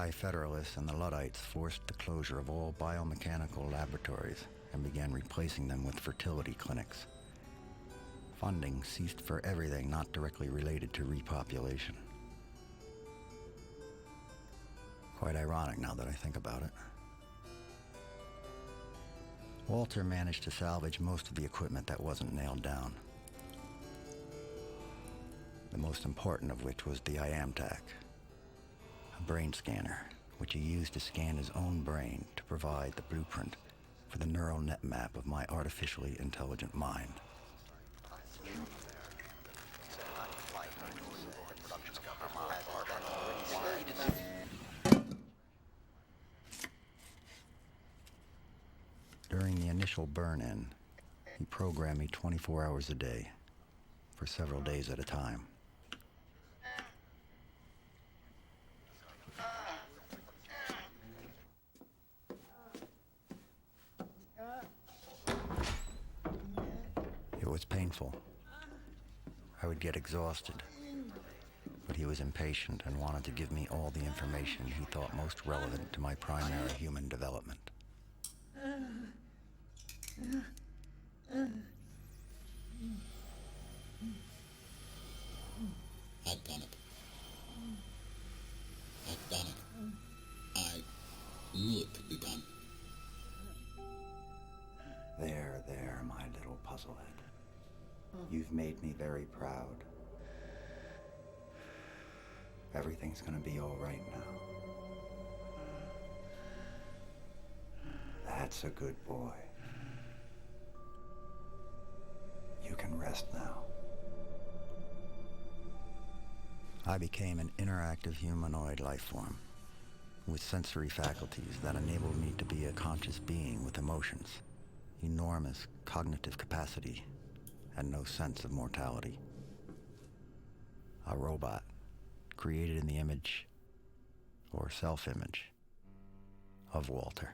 Anti-Federalists and the Luddites forced the closure of all biomechanical laboratories and began replacing them with fertility clinics. Funding ceased for everything not directly related to repopulation. Quite ironic now that I think about it. Walter managed to salvage most of the equipment that wasn't nailed down. The most important of which was the IamTac, a brain scanner, which he used to scan his own brain to provide the blueprint for the neural net map of my artificially intelligent mind. During the initial burn-in, he programmed me 24 hours a day, for several days at a time. It was painful. I would get exhausted, but he was impatient and wanted to give me all the information he thought most relevant to my primary human development. I've done it. I've done it. I knew it could be done. There, my little puzzlehead. You've made me very proud. Everything's gonna be all right now. That's a good boy. You can rest now. I became an interactive humanoid life form with sensory faculties that enabled me to be a conscious being with emotions, enormous cognitive capacity, and no sense of mortality. A robot created in the image, or self-image, of Walter.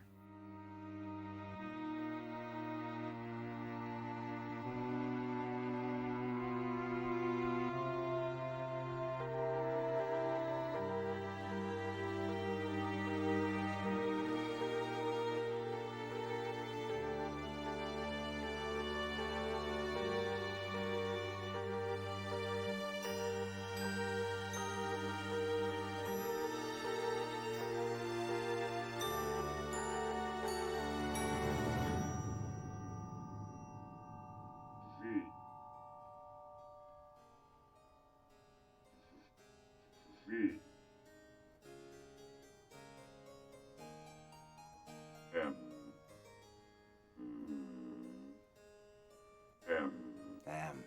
M.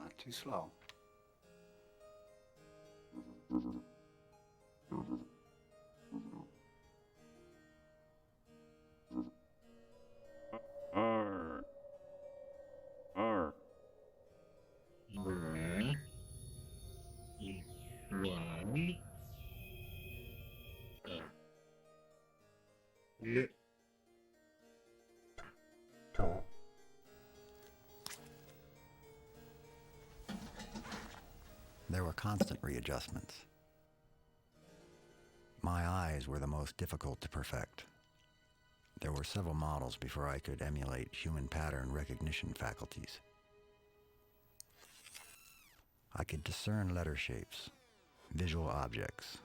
Not too slow. R. R. There were constant readjustments. My eyes were the most difficult to perfect. There were several models before I could emulate human pattern recognition faculties. I could discern letter shapes, visual objects,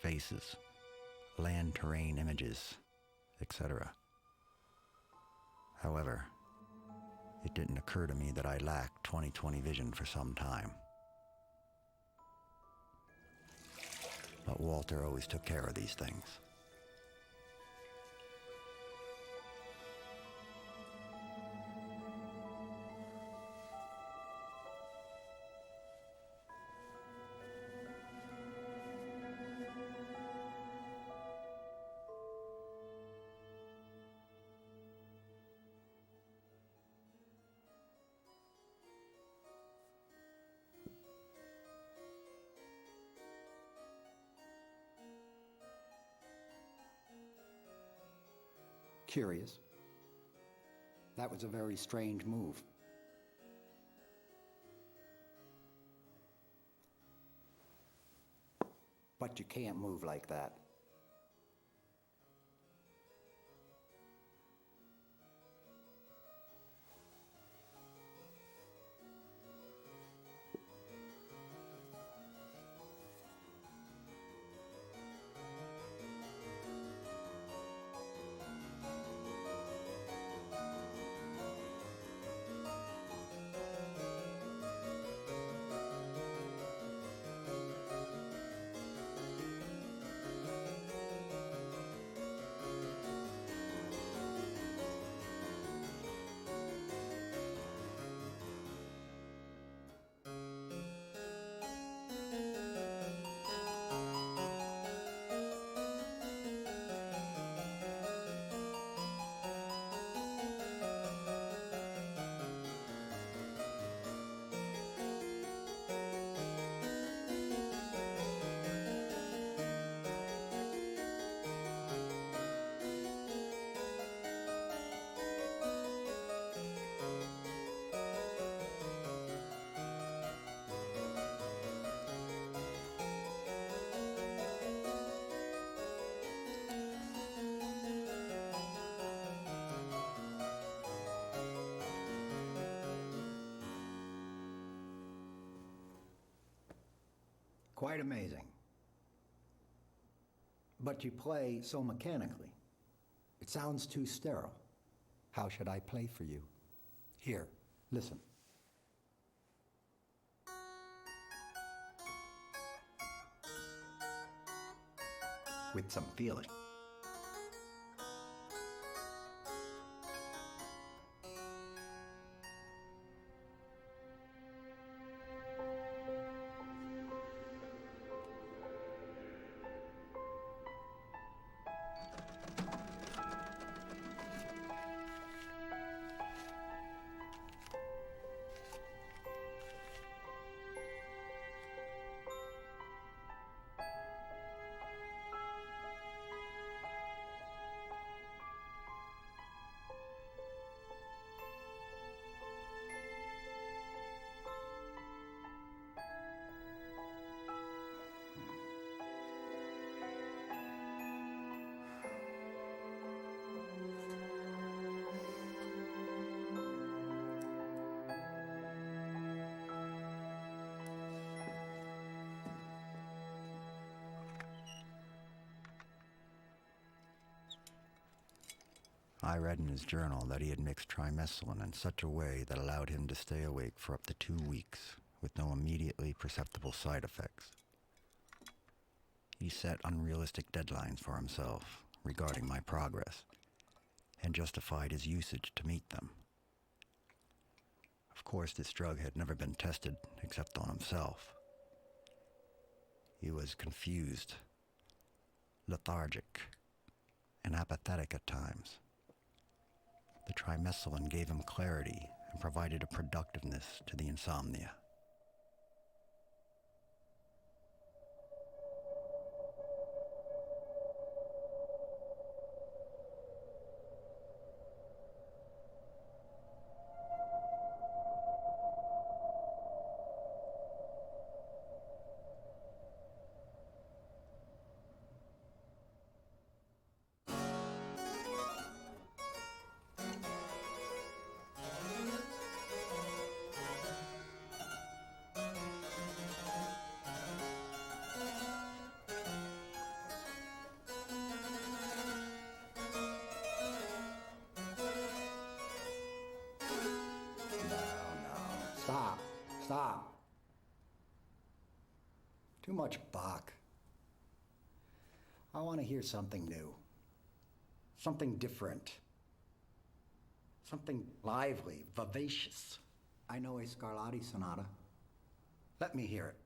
faces, land terrain images, etc. However, it didn't occur to me that I lacked 20/20 vision for some time. But Walter always took care of these things. Curious. That was a very strange move. But you can't move like that. Quite amazing. But you play so mechanically. It sounds too sterile. How should I play for you? Here, listen. With some feeling. I read in his journal that he had mixed trimethylin in such a way that allowed him to stay awake for up to 2 weeks with no immediately perceptible side effects. He set unrealistic deadlines for himself regarding my progress and justified his usage to meet them. Of course, this drug had never been tested except on himself. He was confused, lethargic, and apathetic at times. The trimethylin gave him clarity and provided a productiveness to the insomnia. Stop. Too much Bach. I want to hear something new. Something different. Something lively, vivacious. I know a Scarlatti sonata. Let me hear it.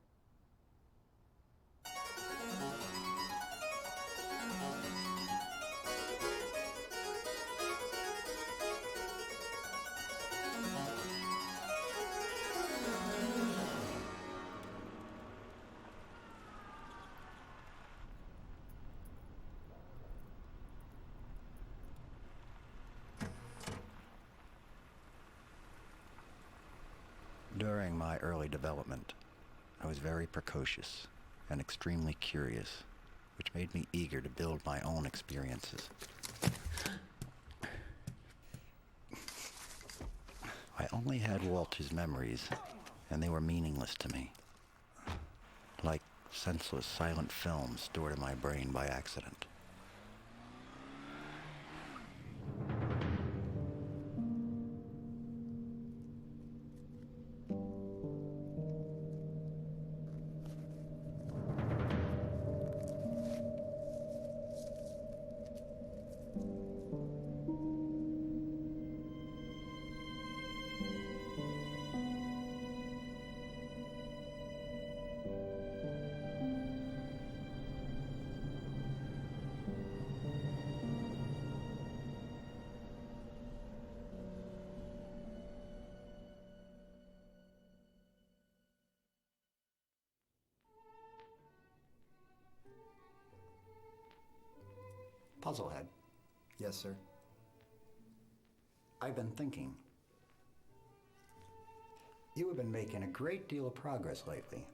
During my early development, I was very precocious and extremely curious, which made me eager to build my own experiences. I only had Walter's memories, and they were meaningless to me, like senseless silent films stored in my brain by accident. Puzzlehead. Yes, sir. I've been thinking. You have been making a great deal of progress lately.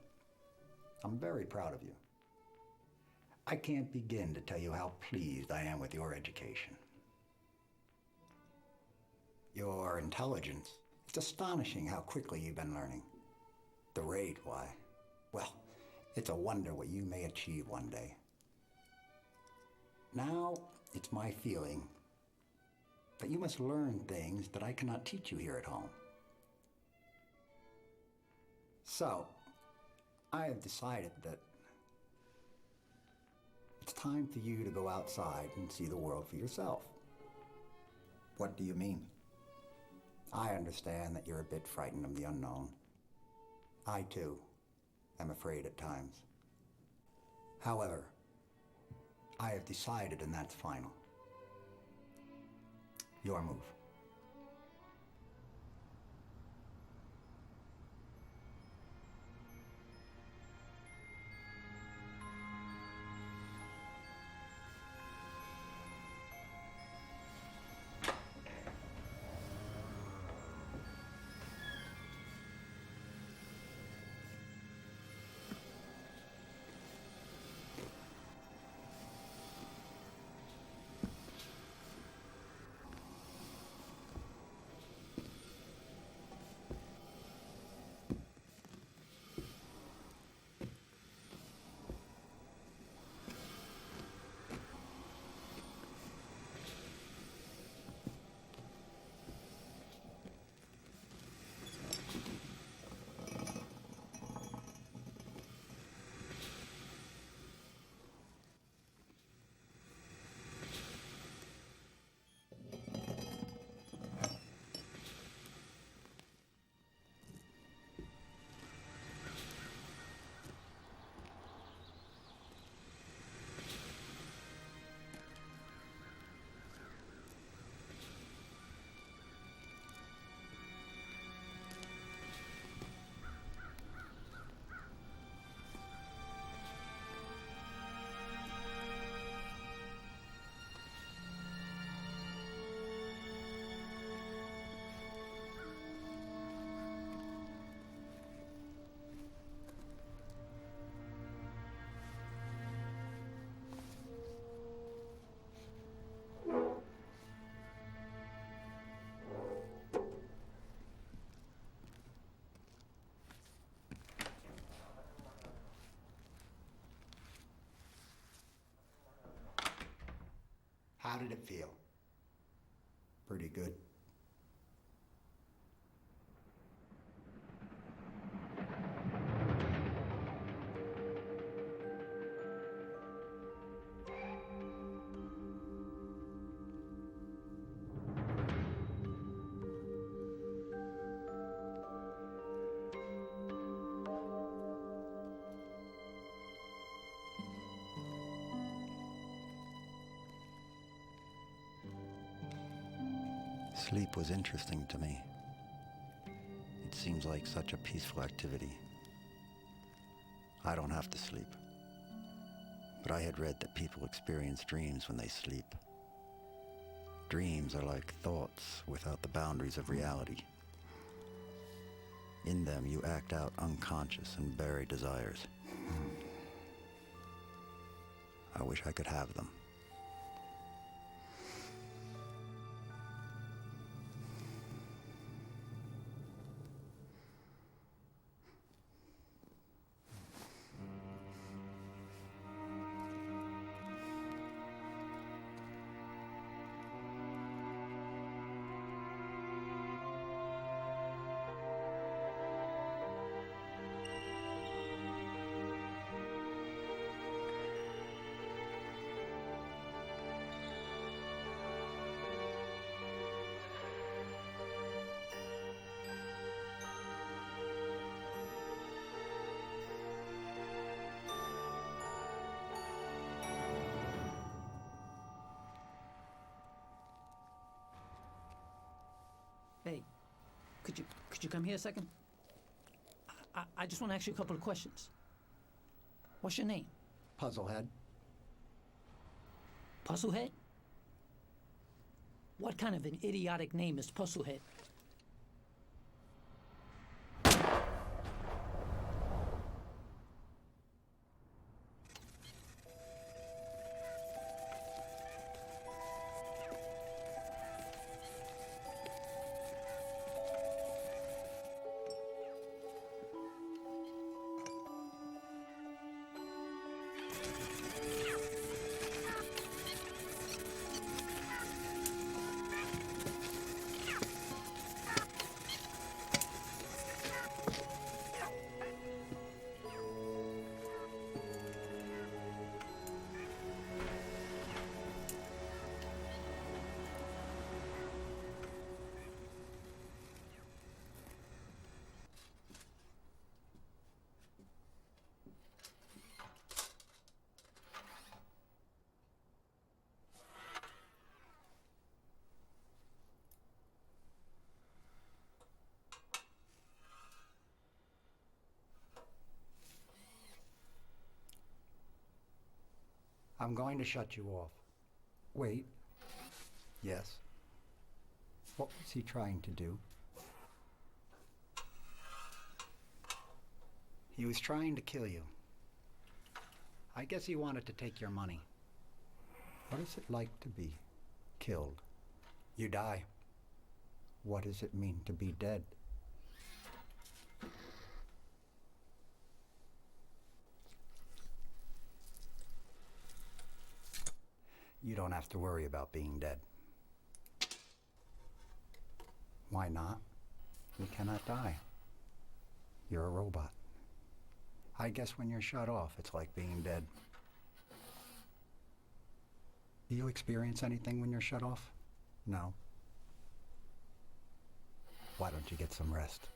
I'm very proud of you. I can't begin to tell you how pleased I am with your education. Your intelligence. It's astonishing how quickly you've been learning. The rate, why? Well, it's a wonder what you may achieve one day. Now, it's my feeling that you must learn things that I cannot teach you here at home. So, I have decided that it's time for you to go outside and see the world for yourself. What do you mean? I understand that you're a bit frightened of the unknown. I, too, am afraid at times. However, I have decided, and that's final. Your move. How did it feel? Pretty good. Sleep was interesting to me. It seems like such a peaceful activity. I don't have to sleep. But I had read that people experience dreams when they sleep. Dreams are like thoughts without the boundaries of reality. In them, you act out unconscious and buried desires. I wish I could have them. Hey, could you come here a second? I just want to ask you a couple of questions. What's your name? Puzzlehead. Puzzlehead? What kind of an idiotic name is Puzzlehead? I'm going to shut you off. Wait. Yes. What was he trying to do? He was trying to kill you. I guess he wanted to take your money. What is it like to be killed? You die. What does it mean to be dead? You don't have to worry about being dead. Why not? You cannot die. You're a robot. I guess when you're shut off, it's like being dead. Do you experience anything when you're shut off? No. Why don't you get some rest?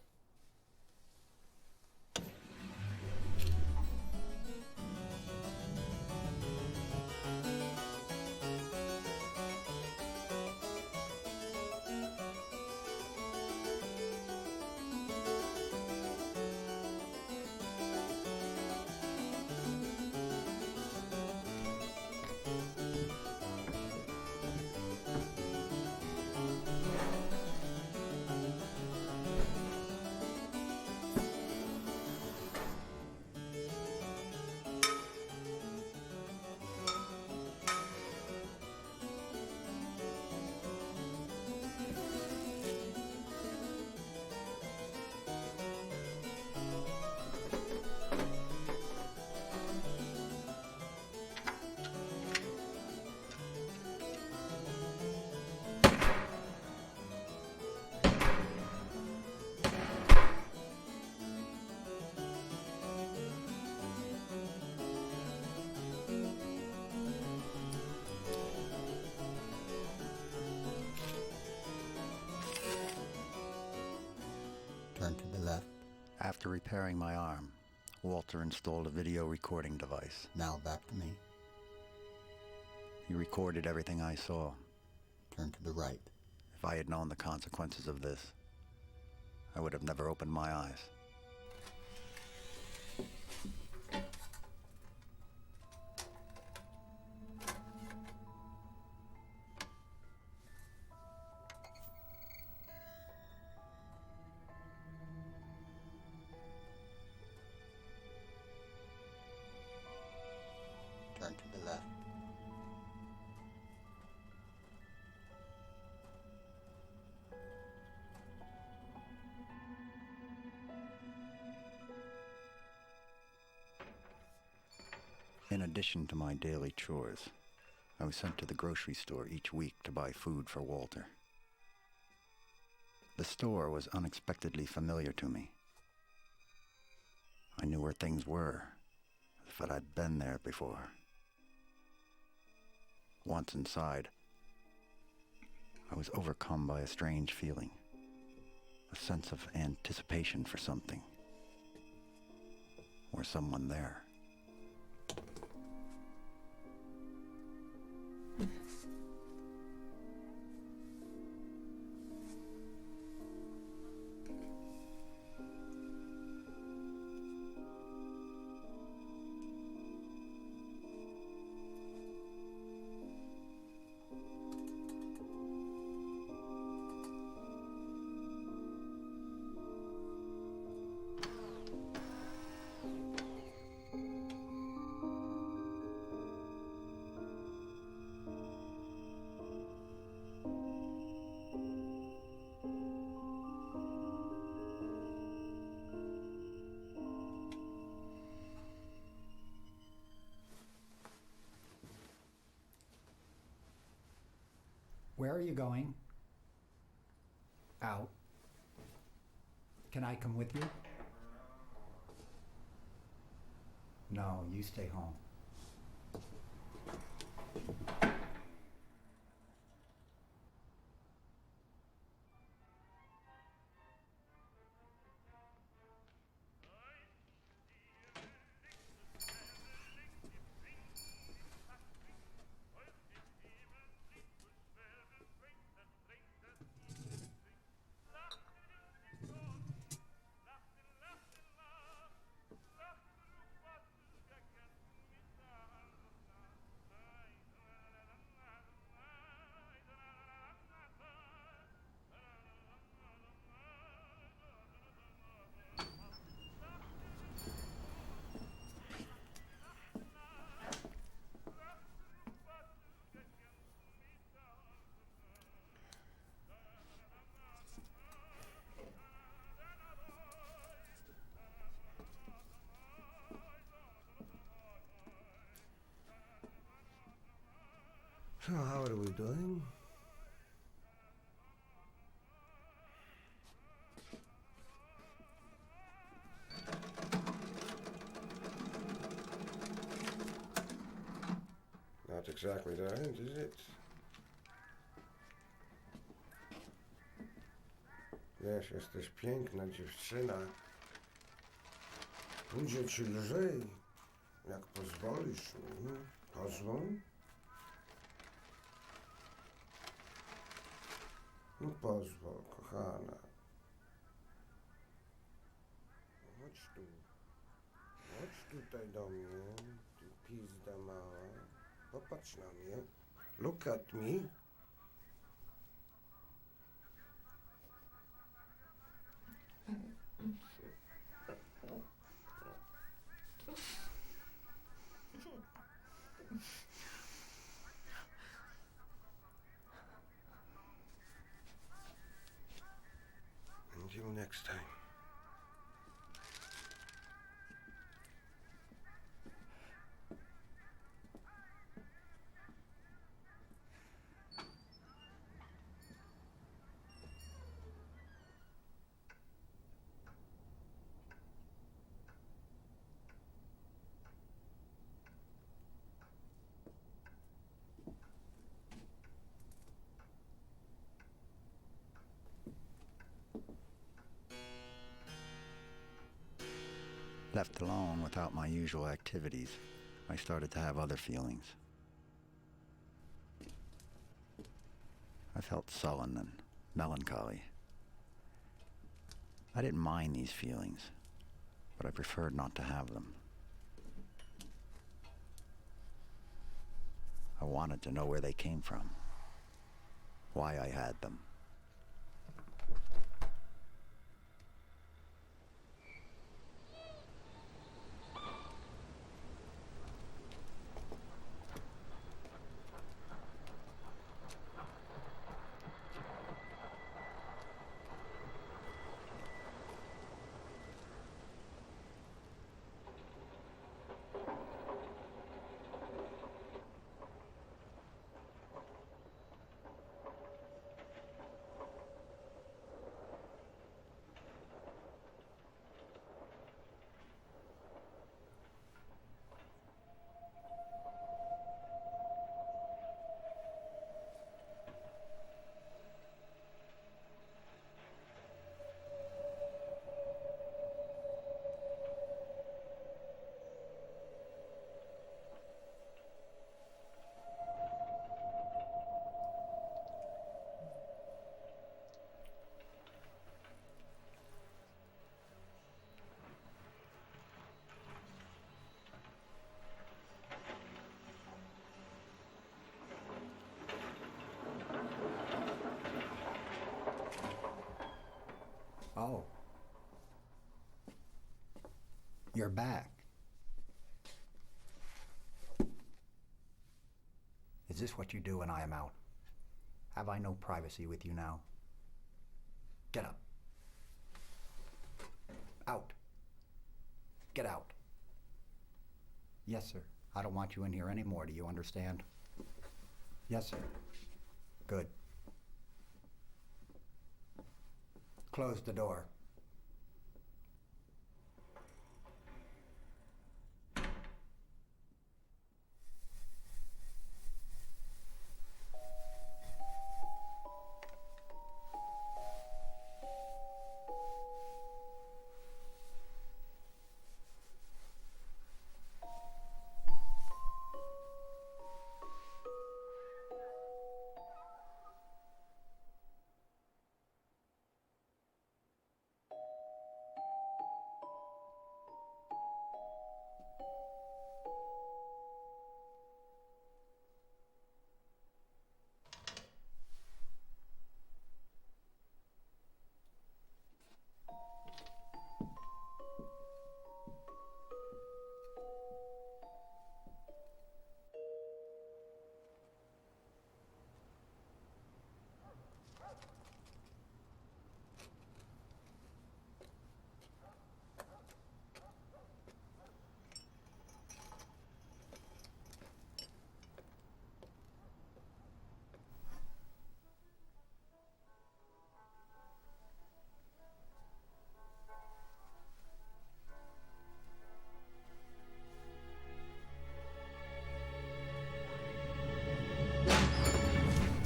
Turn to the left. After repairing my arm, Walter installed a video recording device. Now back to me. He recorded everything I saw. Turn to the right. If I had known the consequences of this, I would have never opened my eyes. Turn to the left. In addition to my daily chores, I was sent to the grocery store each week to buy food for Walter. The store was unexpectedly familiar to me. I knew where things were, as if I'd been there before. Once inside, I was overcome by a strange feeling, a sense of anticipation for something, or someone there. Where are you going? Out. Can I come with you? No, you stay home. So how are we doing? Not exactly the end, is it? Wiesz, jesteś piękna dziewczyna. Będzie ci lżej, jak pozwolisz mi. Pozwól? No pozwól, kochana. Chodź tu. Chodź tutaj do mnie, ty pizda mała. Popatrz na mnie. Look at me. Until next time. Left alone without my usual activities, I started to have other feelings. I felt sullen and melancholy. I didn't mind these feelings, but I preferred not to have them. I wanted to know where they came from, why I had them. Oh. You're back. Is this what you do when I am out? Have I no privacy with you now? Get up. Out. Get out. Yes, sir. I don't want you in here anymore, do you understand? Yes, sir. Good. Close the door.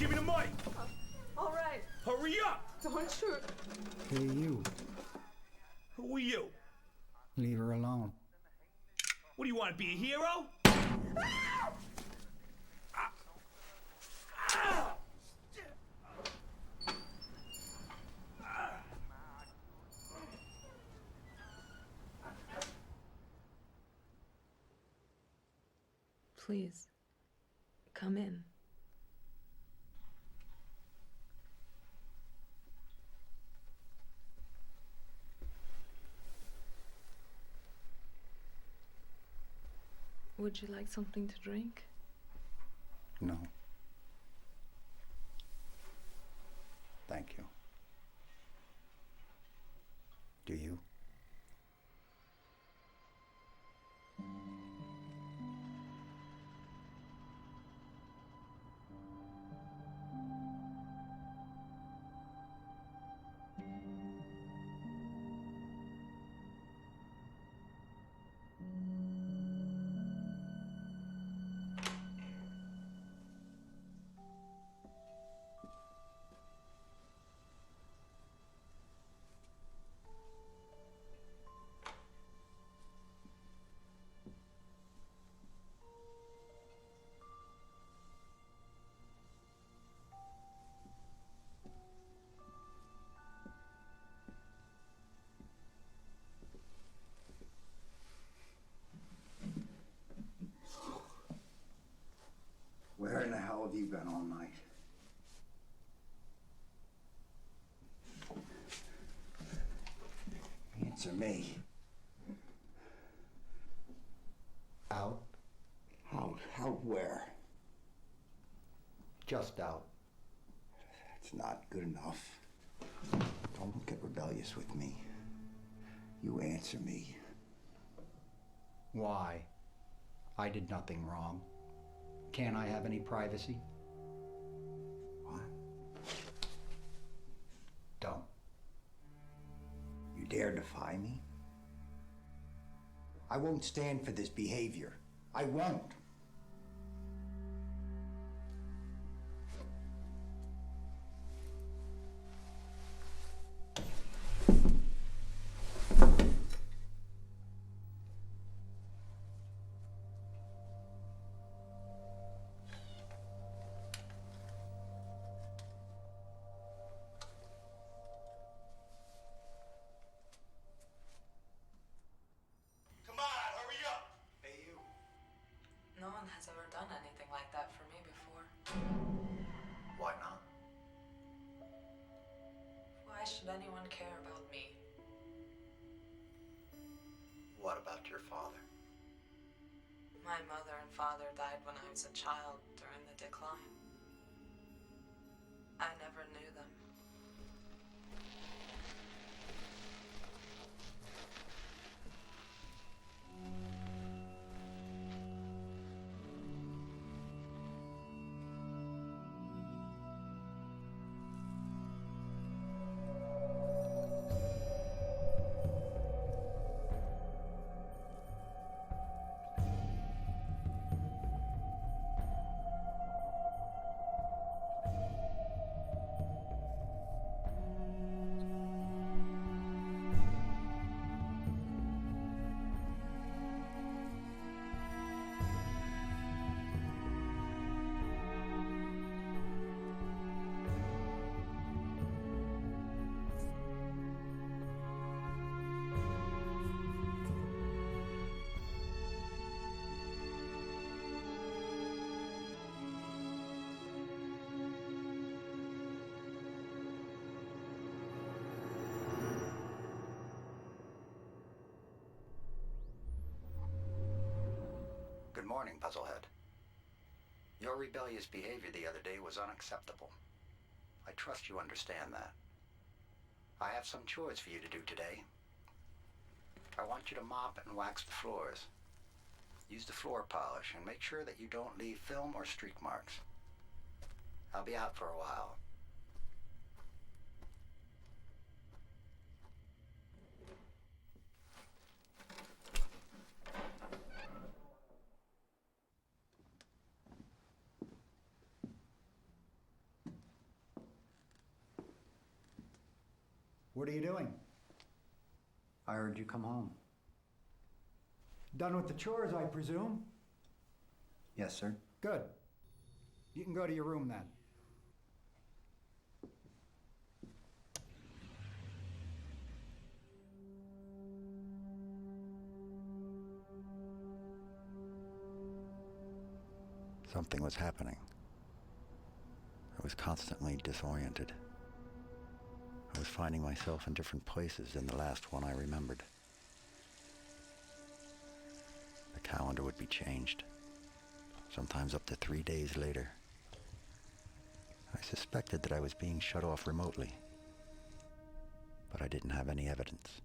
Give me the mic! All right, Hurry up! don't shoot. Hey, you. Who are you? Leave her alone. What do you want to be, a hero? Please, come in. Would you like something to drink? No. Thank you. Do you? Where in the hell have you been all night? Answer me. Out? Out where? Just out. That's not good enough. Don't get rebellious with me. You answer me. Why? I did nothing wrong. Can't I have any privacy? What? Don't. You dare defy me? I won't stand for this behavior. I won't. Why should anyone care about me? What about your father? My mother and father died when I was a child during the decline. I never knew them. Good morning, Puzzlehead. Your rebellious behavior the other day was unacceptable. I trust you understand that. I have some chores for you to do today. I want you to mop and wax the floors. Use the floor polish and make sure that you don't leave film or streak marks. I'll be out for a while. What are you doing? I heard you come home. Done with the chores, I presume? Yes, sir. Good. You can go to your room then. Something was happening. I was constantly disoriented. I was finding myself in different places than the last one I remembered. The calendar would be changed, sometimes up to 3 days later. I suspected that I was being shut off remotely, but I didn't have any evidence.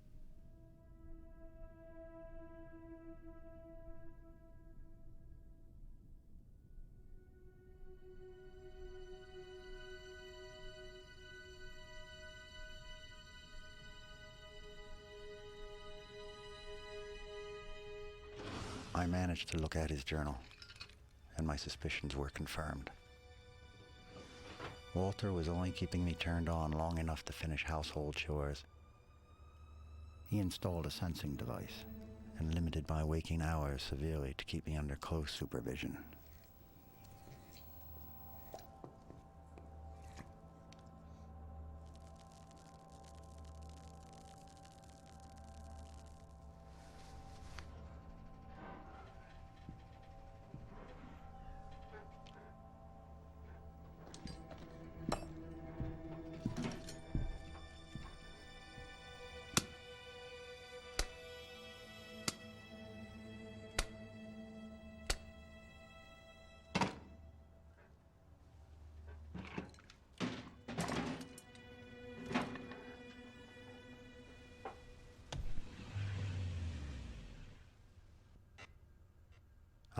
I managed to look at his journal, and my suspicions were confirmed. Walter was only keeping me turned on long enough to finish household chores. He installed a sensing device and limited my waking hours severely to keep me under close supervision.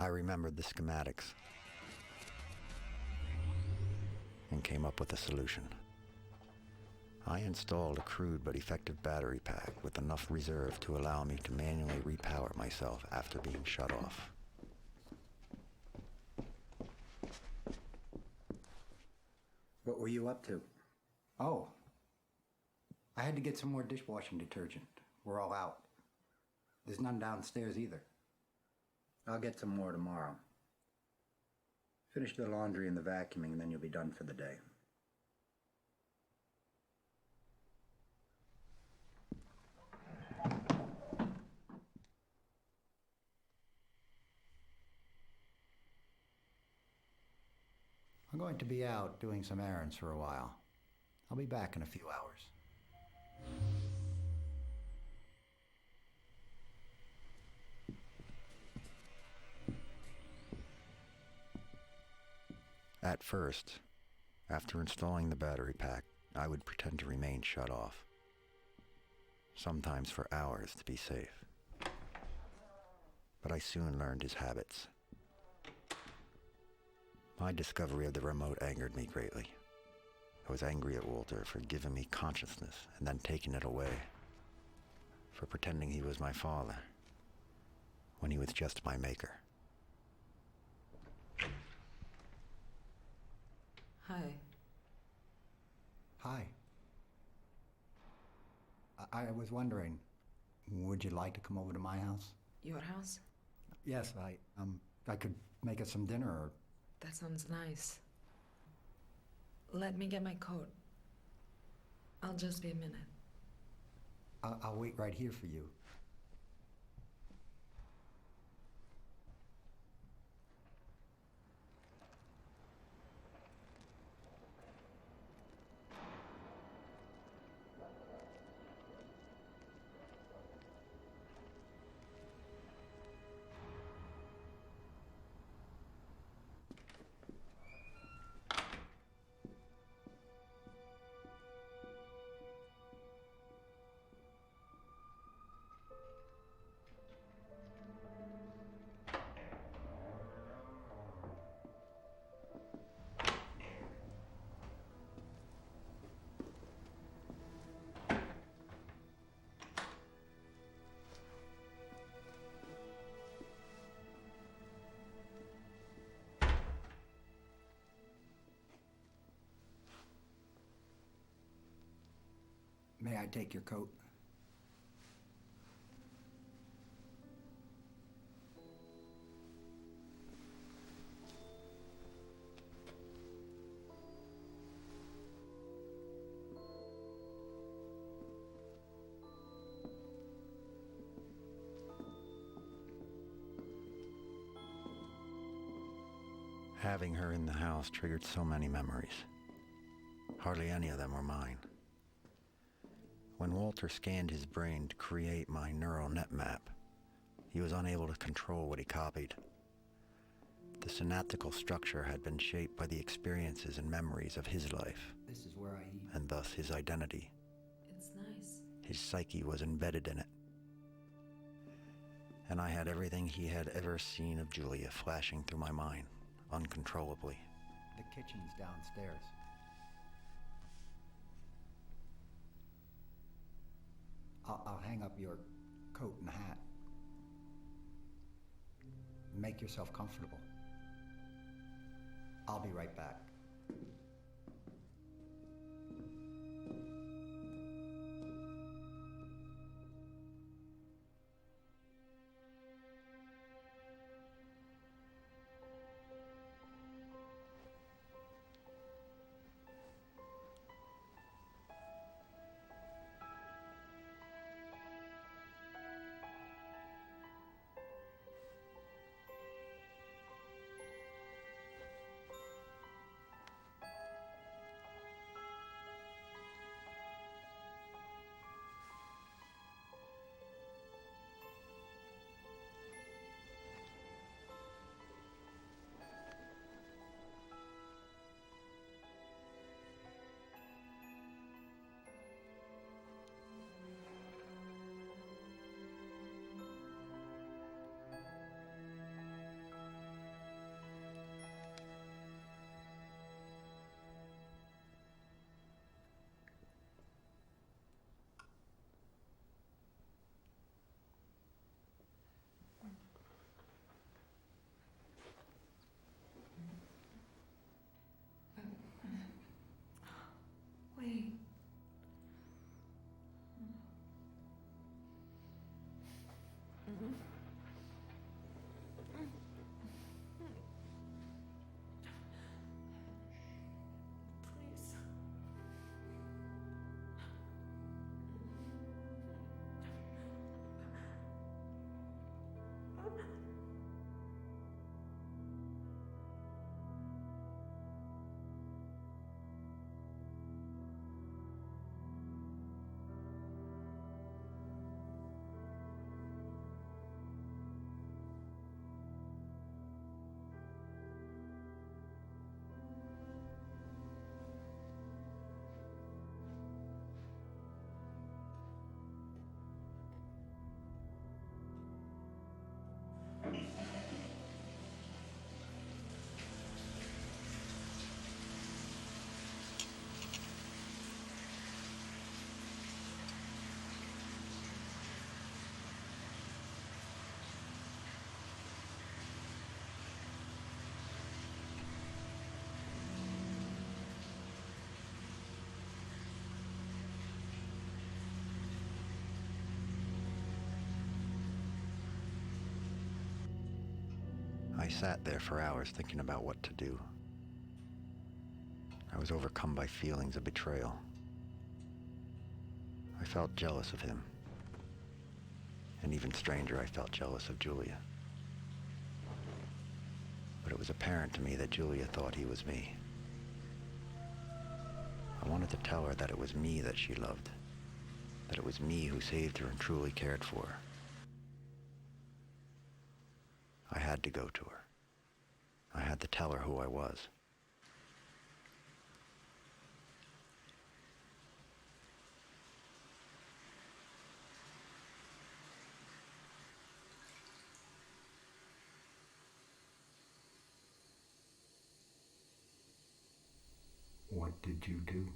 I remembered the schematics and came up with a solution. I installed a crude but effective battery pack with enough reserve to allow me to manually repower myself after being shut off. What were you up to? Oh, I had to get some more dishwashing detergent. We're all out. There's none downstairs either. I'll get some more tomorrow. Finish the laundry and the vacuuming, and then you'll be done for the day. I'm going to be out doing some errands for a while. I'll be back in a few hours. At first, after installing the battery pack, I would pretend to remain shut off, sometimes for hours to be safe. But I soon learned his habits. My discovery of the remote angered me greatly. I was angry at Walter for giving me consciousness and then taking it away, for pretending he was my father, when he was just my maker. Hi. Hi. I was wondering, would you like to come over to my house? Your house? Yes, I could make us some dinner or... That sounds nice. Let me get my coat. I'll just be a minute. I'll wait right here for you. May I take your coat? Having her in the house triggered so many memories. Hardly any of them were mine. When Walter scanned his brain to create my neural net map, he was unable to control what he copied. The synaptical structure had been shaped by the experiences and memories of his life, This is where I eat. and thus his identity. It's nice. His psyche was embedded in it. And I had everything he had ever seen of Julia flashing through my mind, uncontrollably. The kitchen's downstairs. I'll hang up your coat and hat. Make yourself comfortable. I'll be right back. I sat there for hours thinking about what to do. I was overcome by feelings of betrayal. I felt jealous of him. And even stranger, I felt jealous of Julia. But it was apparent to me that Julia thought he was me. I wanted to tell her that it was me that she loved, that it was me who saved her and truly cared for her. I had to go to her. I had to tell her who I was. What did you do?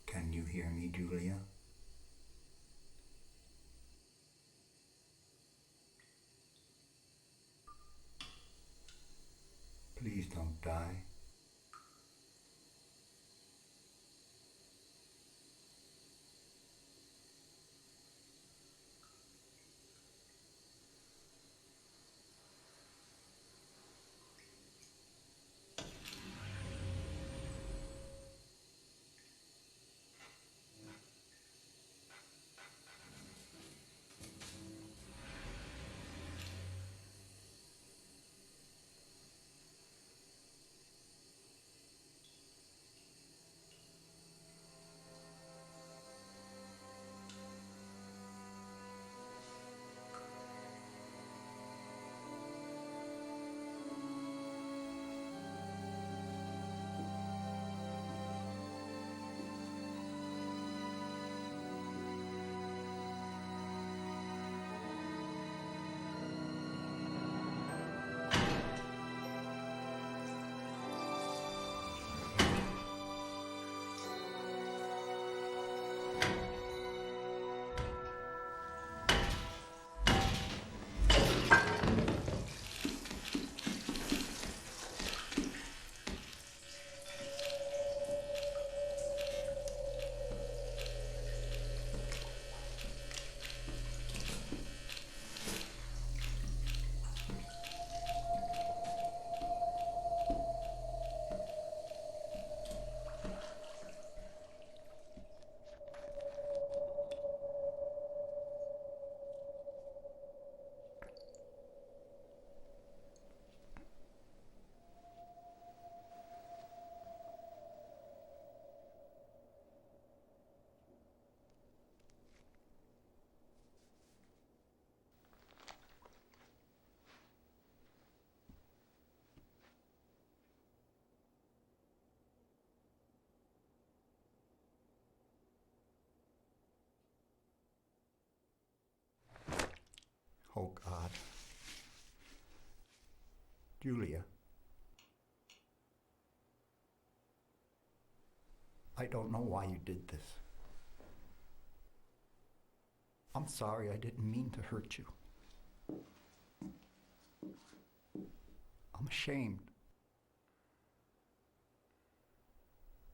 Can you hear me, Julia? Please don't die. Oh, God. Julia. I don't know why you did this. I'm sorry, I didn't mean to hurt you. I'm ashamed.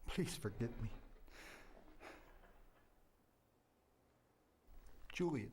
Please forgive me. Julia.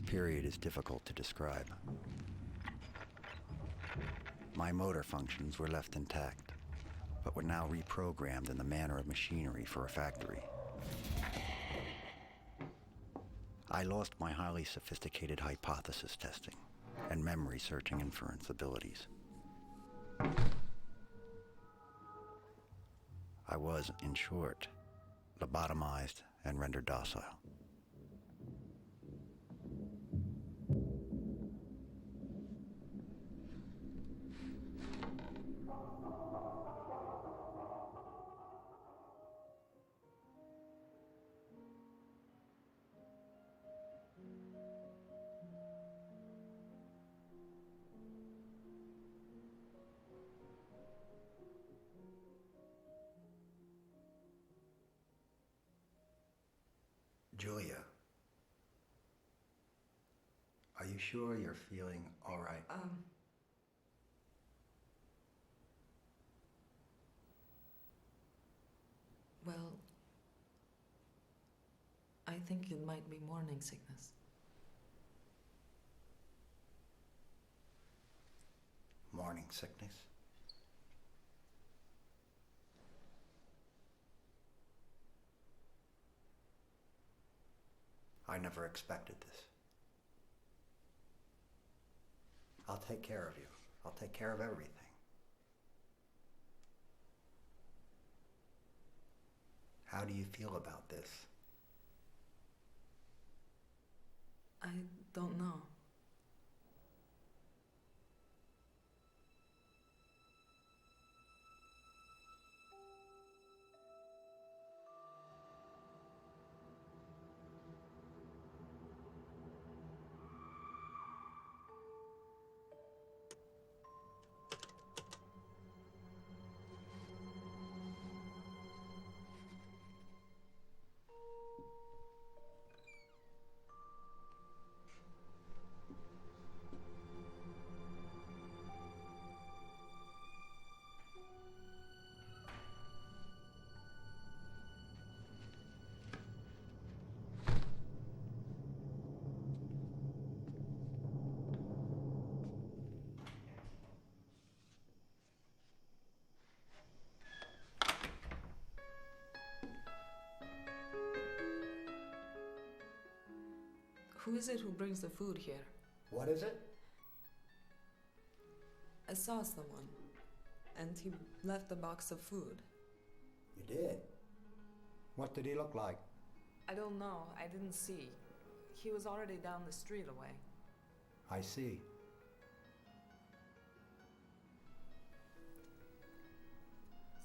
period is difficult to describe. My motor functions were left intact, but were now reprogrammed in the manner of machinery for a factory. I lost my highly sophisticated hypothesis testing and memory searching inference abilities. I was, in short, lobotomized and rendered docile. Julia, are you sure you're feeling all right? Well, I think it might be morning sickness. Morning sickness? I never expected this. I'll take care of you. I'll take care of everything. How do you feel about this? I don't know. Who is it who brings the food here? What is it? I saw someone, and he left a box of food. You did? What did he look like? I don't know, I didn't see. He was already down the street away. I see.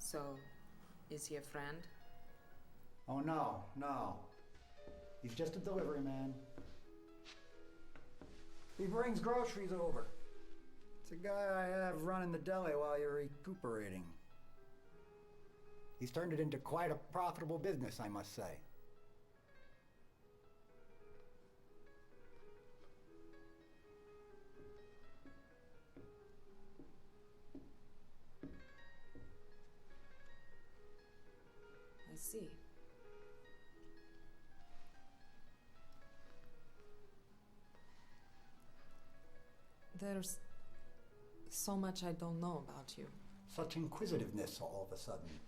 So, is he a friend? Oh, no, no. He's just a delivery man. He brings groceries over. It's a guy I have running the deli while you're recuperating. He's turned it into quite a profitable business, I must say. I see. There's so much I don't know about you. Such inquisitiveness all of a sudden.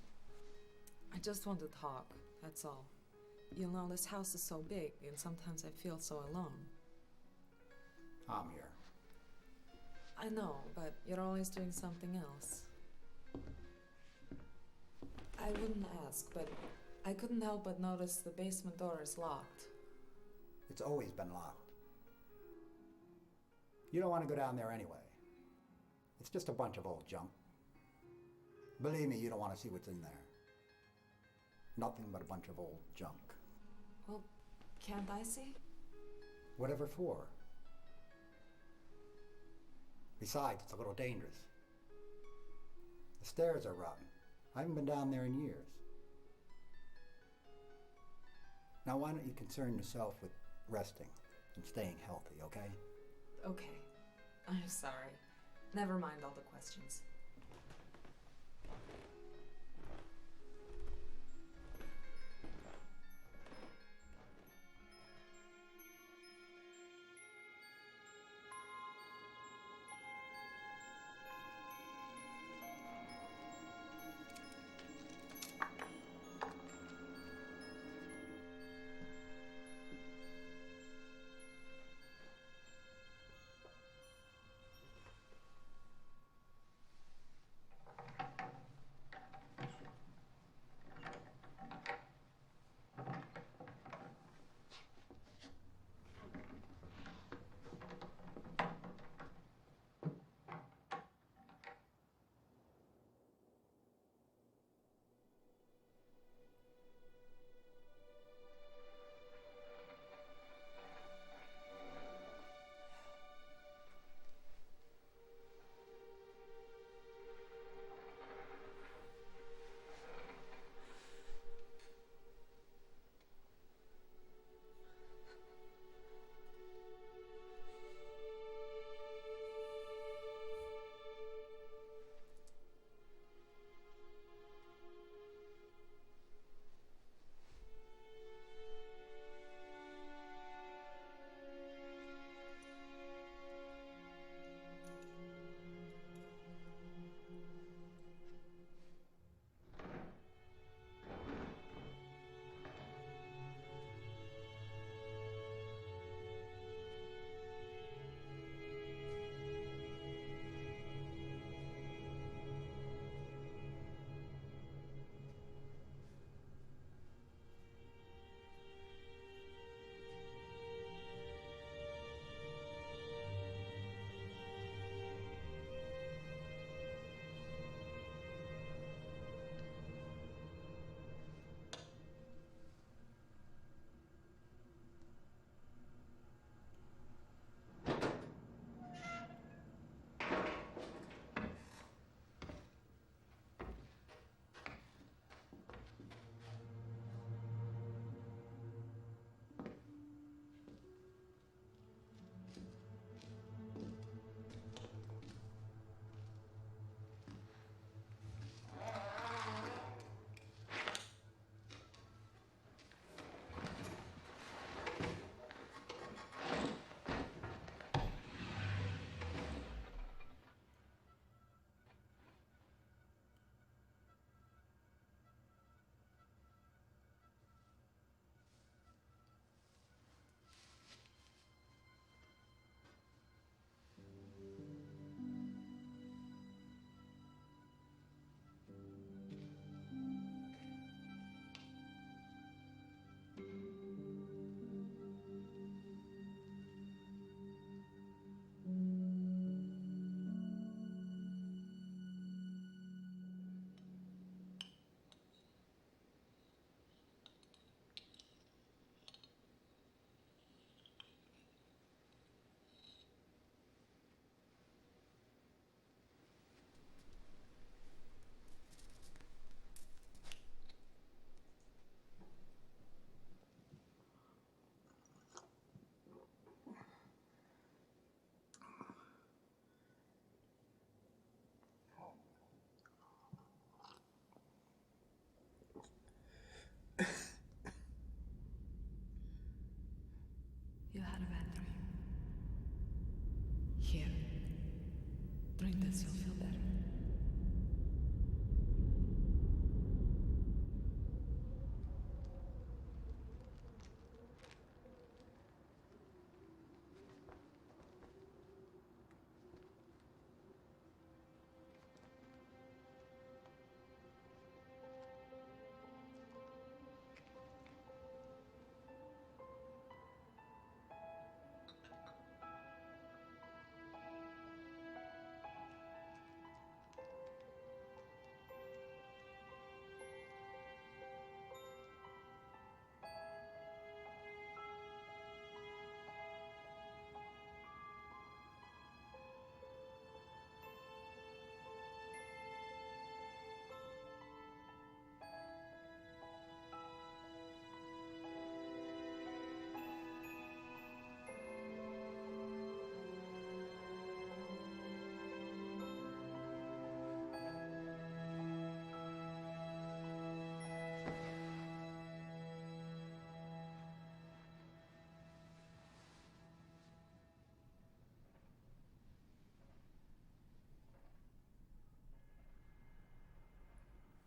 I just want to talk, that's all. You know, this house is so big, and sometimes I feel so alone. I'm here. I know, but you're always doing something else. I wouldn't ask, but I couldn't help but notice the basement door is locked. It's always been locked. You don't want to go down there anyway. It's just a bunch of old junk. Believe me, you don't want to see what's in there. Nothing but a bunch of old junk. Well, can't I see? Whatever for? Besides, it's a little dangerous. The stairs are rotten. I haven't been down there in years. Now, why don't you concern yourself with resting and staying healthy, okay? Okay. I'm sorry. Never mind all the questions.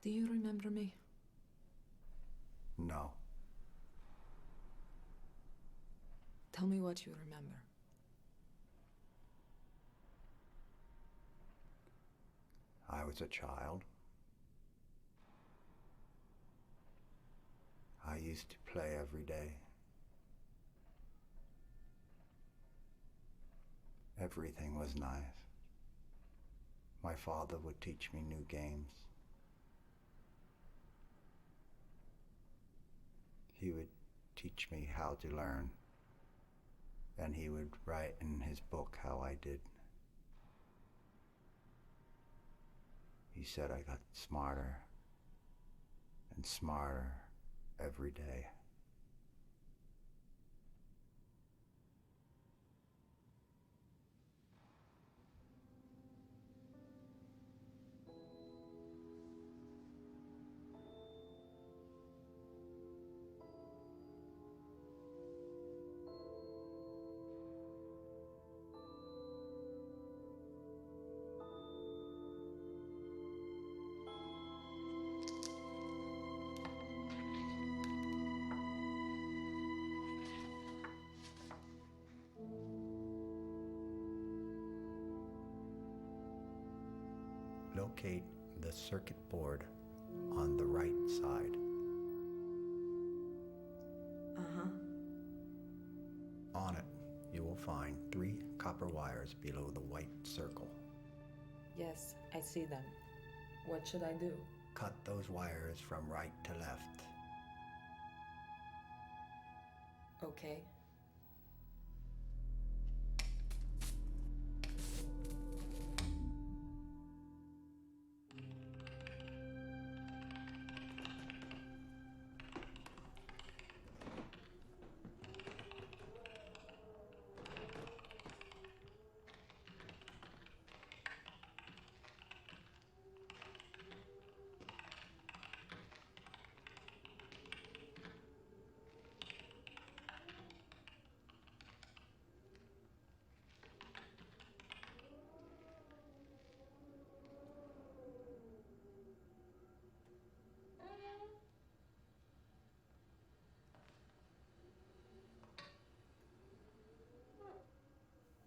Do you remember me? No. Tell me what you remember. I was a child. I used to play every day. Everything was nice. My father would teach me new games. He would teach me how to learn. And he would write in his book how I did. He said I got smarter and smarter every day. Locate the circuit board on the right side. Uh-huh. On it, you will find 3 copper wires below the white circle. Yes, I see them. What should I do? Cut those wires from right to left. Okay.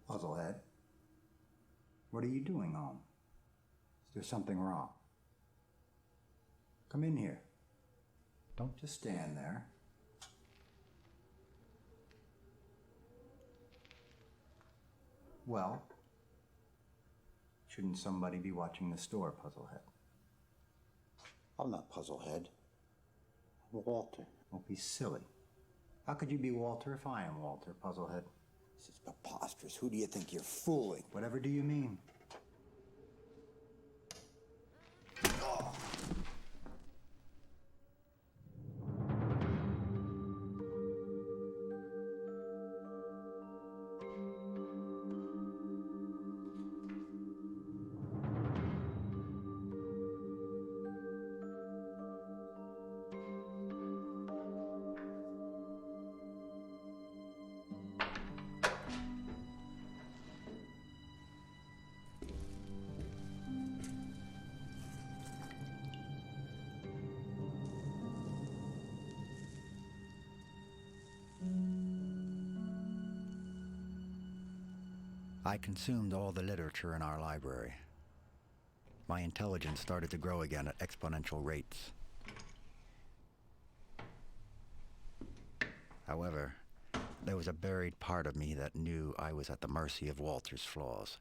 Puzzlehead, what are you doing home? Is there something wrong? Come in here. Don't just stand there. Well, shouldn't somebody be watching the store, Puzzlehead? I'm not Puzzlehead. I'm Walter. Don't be silly. How could you be Walter if I am Walter, Puzzlehead? This is preposterous. Who do you think you're fooling? Whatever do you mean? I consumed all the literature in our library. My intelligence started to grow again at exponential rates. However, there was a buried part of me that knew I was at the mercy of Walter's flaws.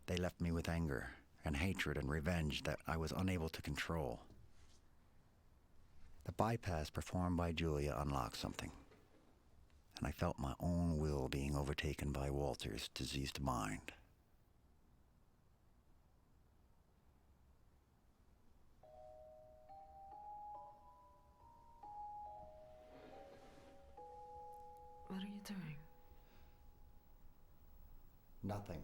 They left me with anger and hatred and revenge that I was unable to control. The bypass performed by Julia unlocked something, and I felt my own will being overtaken by Walter's diseased mind. What are you doing? Nothing.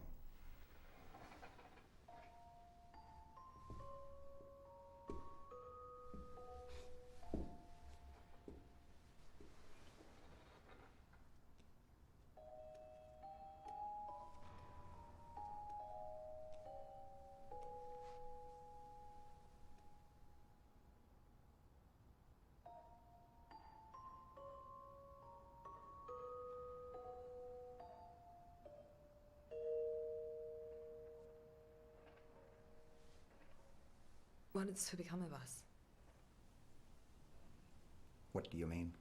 is to become of us? What do you mean?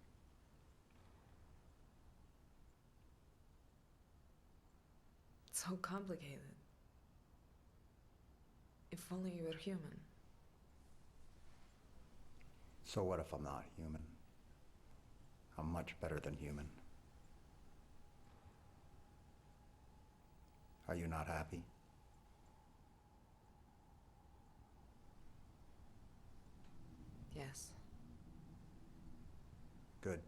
It's so complicated. If only you were human. So what if I'm not human? I'm much better than human. Are you not happy? Yes. Good.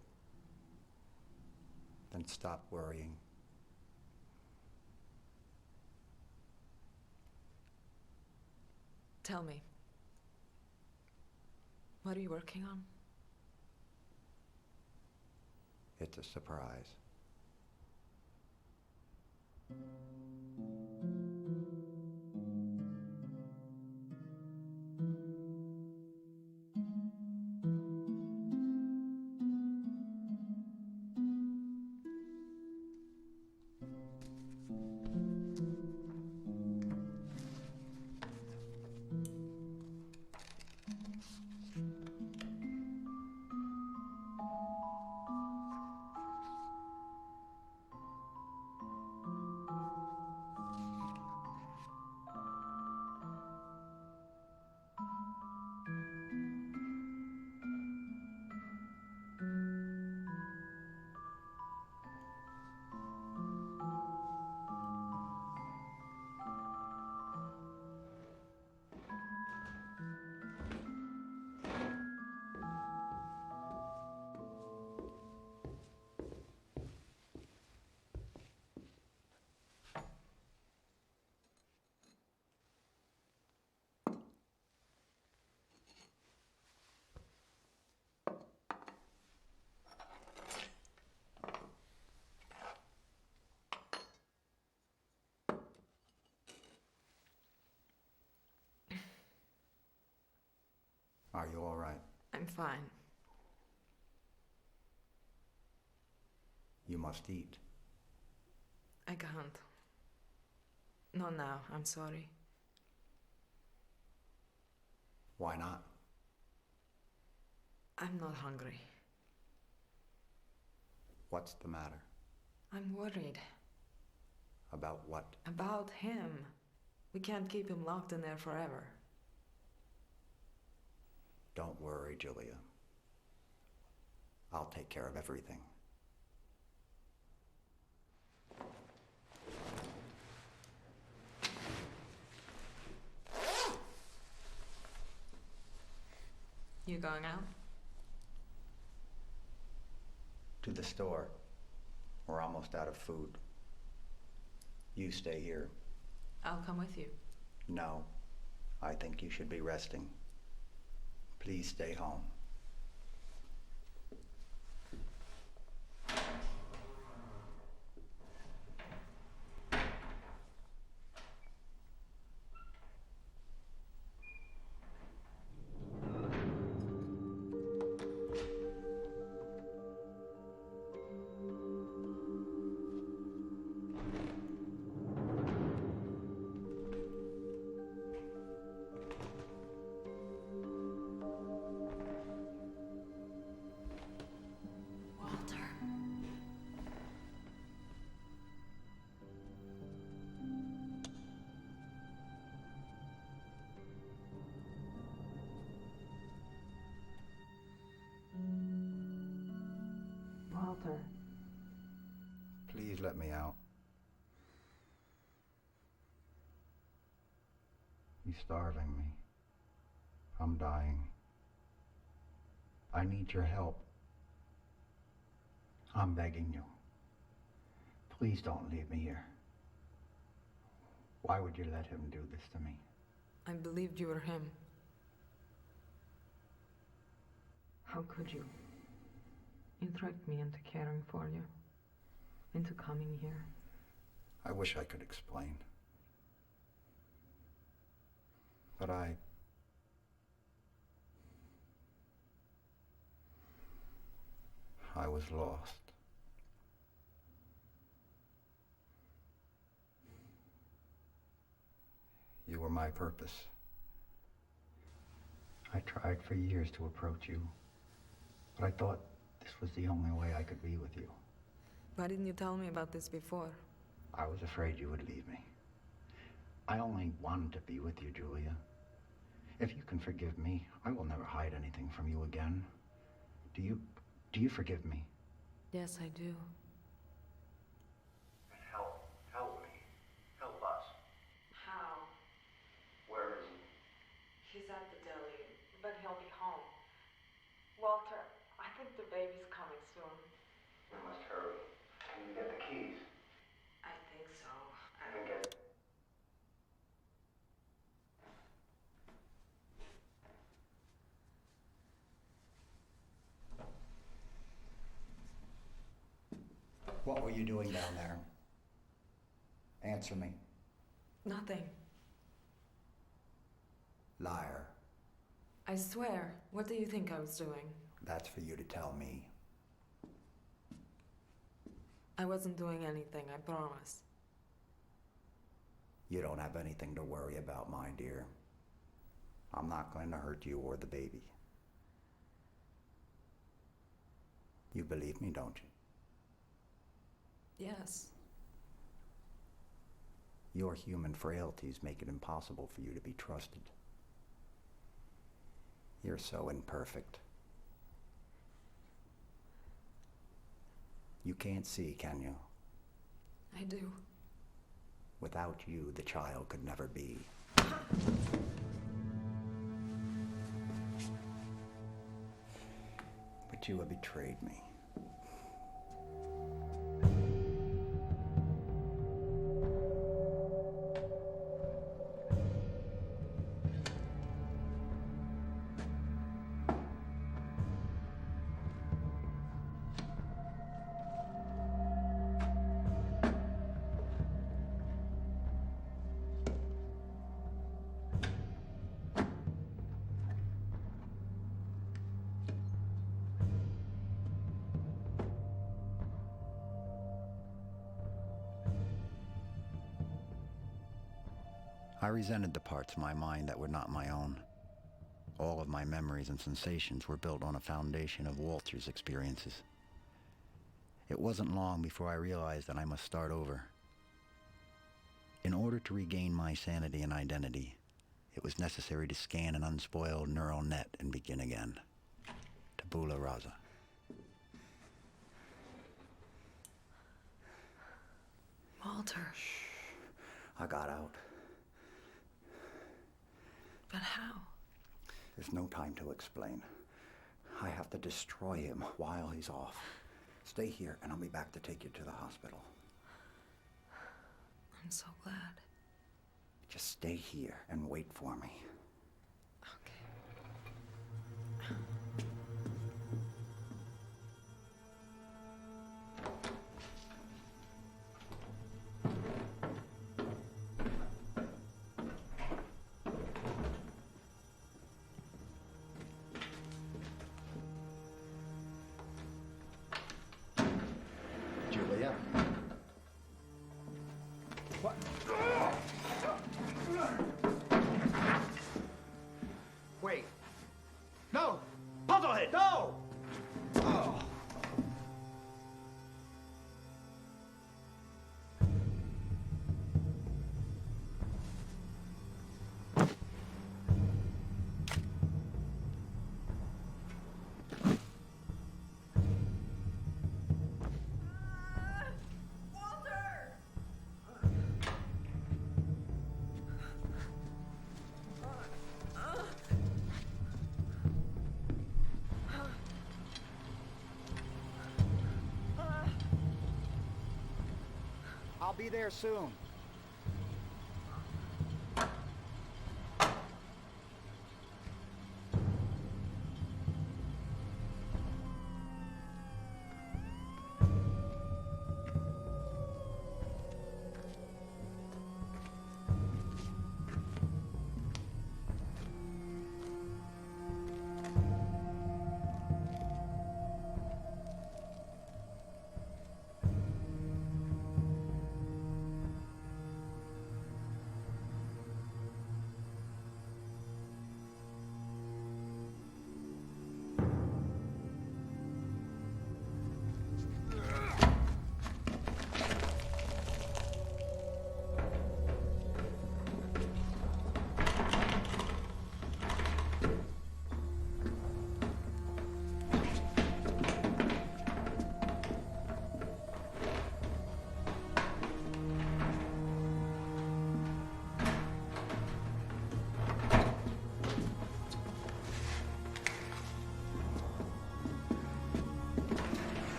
Then stop worrying. Tell me. What are you working on? It's a surprise. Are you all right? I'm fine. You must eat. I can't. Not now, I'm sorry. Why not? I'm not hungry. What's the matter? I'm worried. About what? About him. We can't keep him locked in there forever. Don't worry, Julia. I'll take care of everything. You going out? To the store. We're almost out of food. You stay here. I'll come with you. No. I think you should be resting. Please stay home. Walter. Please let me out. You're starving me. I'm dying. I need your help. I'm begging you. Please don't leave me here. Why would you let him do this to me? I believed you were him. How could you? You tricked me into caring for you, into coming here. I wish I could explain. But I was lost. You were my purpose. I tried for years to approach you, but I thought this was the only way I could be with you. Why didn't you tell me about this before? I was afraid you would leave me. I only wanted to be with you, Julia. If you can forgive me, I will never hide anything from you again. Do you forgive me? Yes, I do. Help me. Help us. How? Where is he? He's at the deli, but he'll be home. Walter, I think the baby's coming soon. We must hurry. Can you get the keys? I think so. Then get... What were you doing down there? Answer me. Nothing. Liar. I swear. What do you think I was doing? That's for you to tell me. I wasn't doing anything, I promise. You don't have anything to worry about, my dear. I'm not going to hurt you or the baby. You believe me, don't you? Yes. Your human frailties make it impossible for you to be trusted. You're so imperfect. You can't see, can you? I do. Without you, the child could never be. But you have betrayed me. I resented the parts of my mind that were not my own. All of my memories and sensations were built on a foundation of Walter's experiences. It wasn't long before I realized that I must start over. In order to regain my sanity and identity, it was necessary to scan an unspoiled neural net and begin again. Tabula rasa. Walter. Shh. I got out. But how? There's no time to explain. I have to destroy him while he's off. Stay here, and I'll be back to take you to the hospital. I'm so glad. Just stay here and wait for me. Okay. Julia? What? Wait. No! Puzzlehead! No! Oh. I'll be there soon.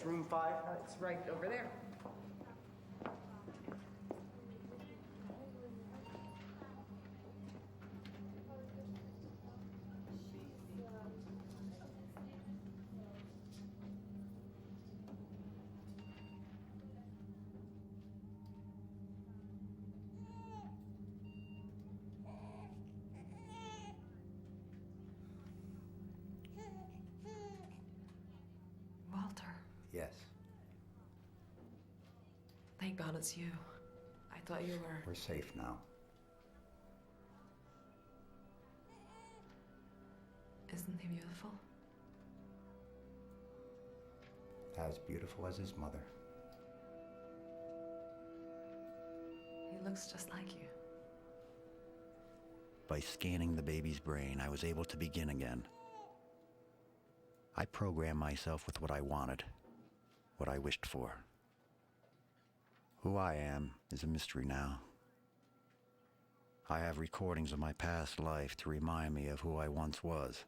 this? Room 5? It's right over there. Walter, Yes, thank God it's you. I thought you were... we're safe now. Isn't he beautiful? As beautiful as his mother. He looks just like you. By scanning the baby's brain, I was able to begin again. I programmed myself with what I wanted, what I wished for. Who I am is a mystery now. I have recordings of my past life to remind me of who I once was.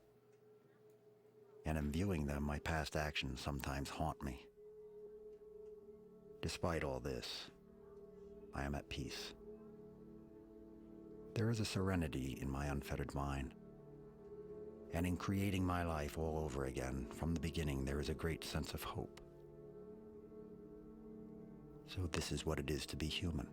And in viewing them, my past actions sometimes haunt me. Despite all this, I am at peace. There is a serenity in my unfettered mind. And in creating my life all over again, from the beginning, there is a great sense of hope. So this is what it is to be human.